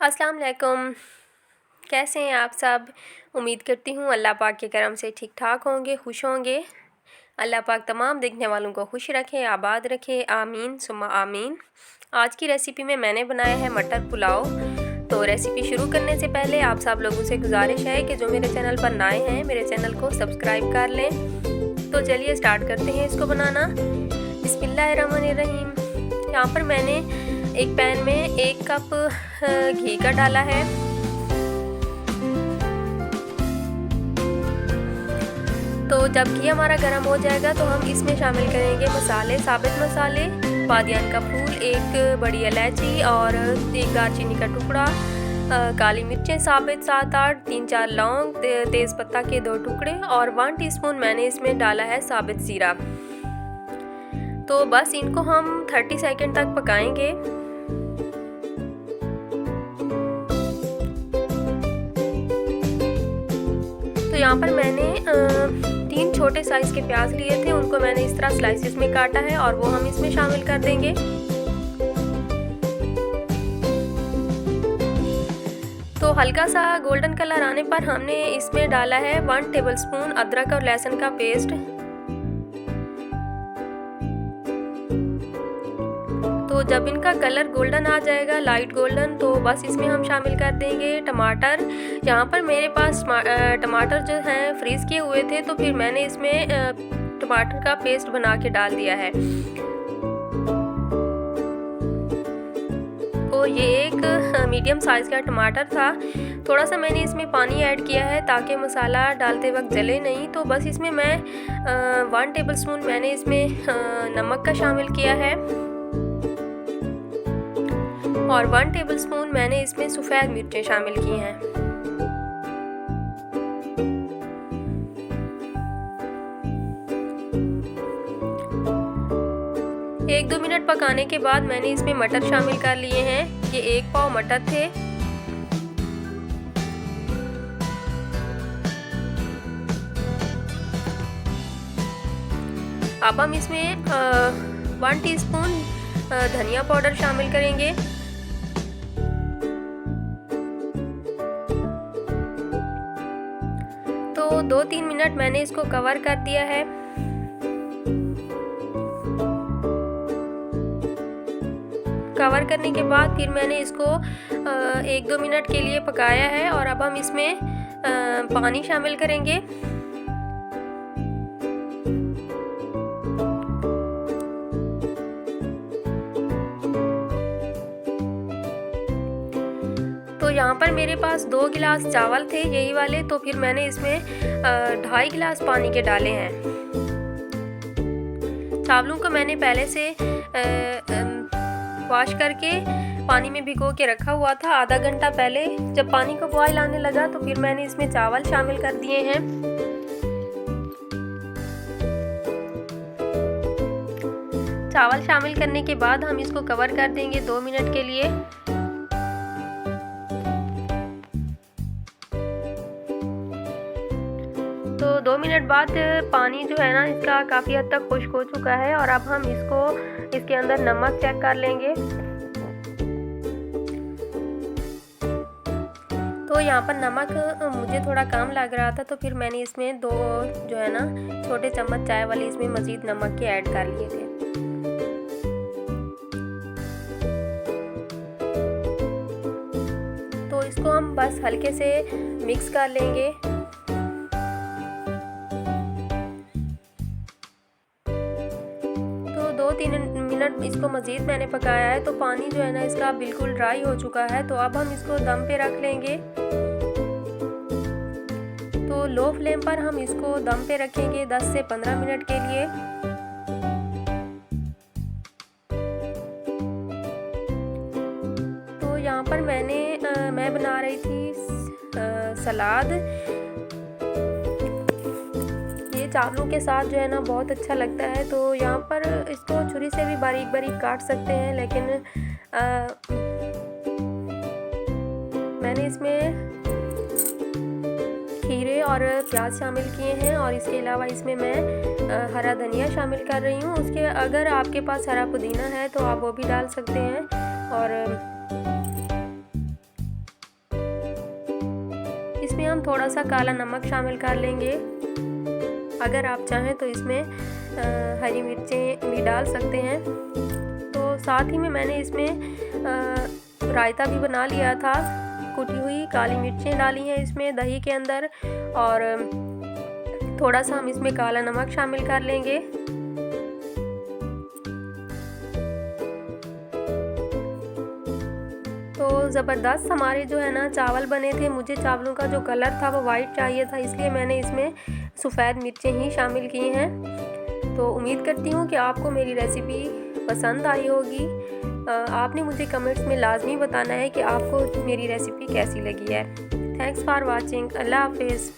अस्सलाम वालेकुम। कैसे हैं आप सब? उम्मीद करती हूँ अल्लाह पाक के करम से ठीक ठाक होंगे, खुश होंगे। अल्लाह पाक तमाम देखने वालों को खुश रखे, आबाद रखे, आमीन सुम्मा आमीन। आज की रेसिपी में मैंने बनाया है मटर पुलाव। तो रेसिपी शुरू करने से पहले आप सब लोगों से गुजारिश है कि जो मेरे चैनल पर नए हैं मेरे चैनल को सब्सक्राइब कर लें। तो चलिए स्टार्ट करते हैं इसको बनाना। बिस्मिल्लाहिर्रहमानिर्रहीम। यहाँ पर मैंने एक पैन में 1 कप घी का डाला है। तो जब घी हमारा गर्म हो जाएगा तो हम इसमें शामिल करेंगे मसाले, साबित मसाले, बादियान का फूल, 1 बड़ी इलायची और 1 दालचीनी का टुकड़ा, काली मिर्चें साबित 7-8, 3-4 लौंग, तेज़ पत्ता के 2 टुकड़े और 1 टीस्पून मैंने इसमें डाला है साबित ज़ीरा। तो बस इनको हम 30 सेकंड तक पकाएंगे। तो यहाँ पर मैंने 3 छोटे साइज़ के प्याज लिए थे, उनको मैंने इस तरह स्लाइसिस में काटा है और वो हम इसमें शामिल कर देंगे। तो हल्का सा गोल्डन कलर आने पर हमने इसमें डाला है 1 टेबलस्पून अदरक और लहसुन का पेस्ट। तो जब इनका कलर गोल्डन आ जाएगा, लाइट गोल्डन, तो बस इसमें हम शामिल कर देंगे टमाटर। यहाँ पर मेरे पास टमाटर जो हैं फ्रीज़ किए हुए थे, तो फिर मैंने इसमें टमाटर का पेस्ट बना के डाल दिया है। तो ये एक मीडियम साइज़ का टमाटर था। थोड़ा सा मैंने इसमें पानी ऐड किया है ताकि मसाला डालते वक्त जले नहीं। तो बस इसमें मैं 1 टेबलस्पून मैंने इसमें नमक का शामिल किया है और 1 टेबलस्पून मैंने इसमें सफ़ेद मिर्चें शामिल की हैं। 1-2 मिनट पकाने के बाद मैंने इसमें मटर शामिल कर लिए हैं। ये 1 पाव मटर थे। अब हम इसमें 1 टीस्पून धनिया पाउडर शामिल करेंगे। तो 2-3 मिनट मैंने इसको कवर कर दिया है। कवर करने के बाद फिर मैंने इसको 1-2 मिनट के लिए पकाया है और अब हम इसमें पानी शामिल करेंगे। तो यहाँ पर मेरे पास 2 गिलास चावल थे, यही वाले, तो फिर मैंने इसमें 2.5 गिलास पानी के डाले हैं। चावलों को मैंने पहले से वॉश करके पानी में भिगो के रखा हुआ था आधा घंटा पहले। जब पानी को बॉयल आने लगा तो फिर मैंने इसमें चावल शामिल कर दिए हैं। चावल शामिल करने के बाद हम इसको कवर कर देंगे 2 मिनट के लिए। तो 2 मिनट बाद पानी जो है ना इसका काफ़ी हद तक खुश्क हो चुका है और अब हम इसके अंदर नमक चेक कर लेंगे। तो यहाँ पर नमक मुझे थोड़ा कम लग रहा था, तो फिर मैंने इसमें 2 जो है ना छोटे चम्मच चाय वाली इसमें मज़ीद नमक के ऐड कर लिए थे। तो इसको हम बस हल्के से मिक्स कर लेंगे। तो 2-3 मिनट इसको मज़ीद मैंने पकाया है। तो पानी जो है ना इसका बिल्कुल ड्राई हो चुका है। तो अब हम इसको दम पे रख लेंगे। तो लो फ्लेम पर हम इसको दम पे रखेंगे 10 से 15 मिनट के लिए। तो यहाँ पर मैं बना रही थी सलाद। ये चावलों के साथ जो है ना बहुत अच्छा लगता है। तो यहाँ पर इसको छुरी से भी बारीक बारीक काट सकते हैं, लेकिन मैंने इसमें खीरे और प्याज शामिल किए हैं और इसके अलावा इसमें मैं हरा धनिया शामिल कर रही हूँ। उसके अगर आपके पास हरा पुदीना है तो आप वो भी डाल सकते हैं। और इसमें हम थोड़ा सा काला नमक शामिल कर लेंगे। अगर आप चाहें तो इसमें हरी मिर्चें भी डाल सकते हैं। तो साथ ही में मैंने इसमें रायता भी बना लिया था। कुटी हुई काली मिर्चें डाली हैं इसमें दही के अंदर, और थोड़ा सा हम इसमें काला नमक शामिल कर लेंगे। तो ज़बरदस्त हमारे जो है ना चावल बने थे। मुझे चावलों का जो कलर था वो वाइट चाहिए था, इसलिए मैंने इसमें सफ़ेद मिर्चें ही शामिल की हैं। तो उम्मीद करती हूँ कि आपको मेरी रेसिपी पसंद आई होगी। आपने मुझे कमेंट्स में लाजमी बताना है कि आपको मेरी रेसिपी कैसी लगी है। Thanks for watching. अल्लाह हाफिज़।